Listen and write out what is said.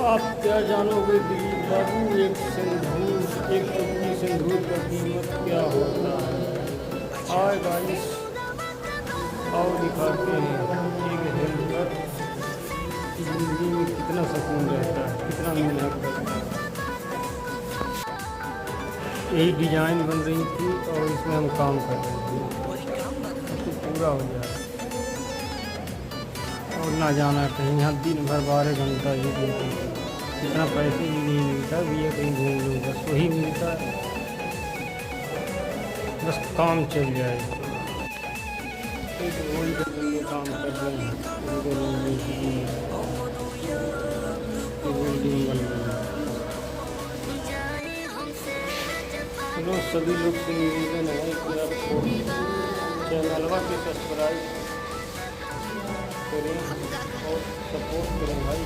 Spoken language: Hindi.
आप क्या जानोगे दिलीप बाबू, एक चुटकी सिंदूर का कीमत क्या होता है। आए गाइस, आओ दिखाते हैं एक हिल पर कि जिंदगी में कितना सुकून रहता है, कितना मेहनत करता है। यही डिजाइन बन रही थी और इसमें हम काम कर रहे थे तो पूरा हो जाए और ना जाना कहीं। यहाँ दिन भर 12 घंटा ही ड्यूटी, इतना पैसे भी नहीं मिलता, भैया कहीं घूम लो, बस वही मिलता है, बस काम चल जाए। एक वही बंदे काम कर रहे हैं, उनको मिलने की बिल्डिंग बन रही है। चलो सभी लोग से निवेदन है कि आप चैनल के सब्सक्राइब करें और सपोर्ट करें भाई।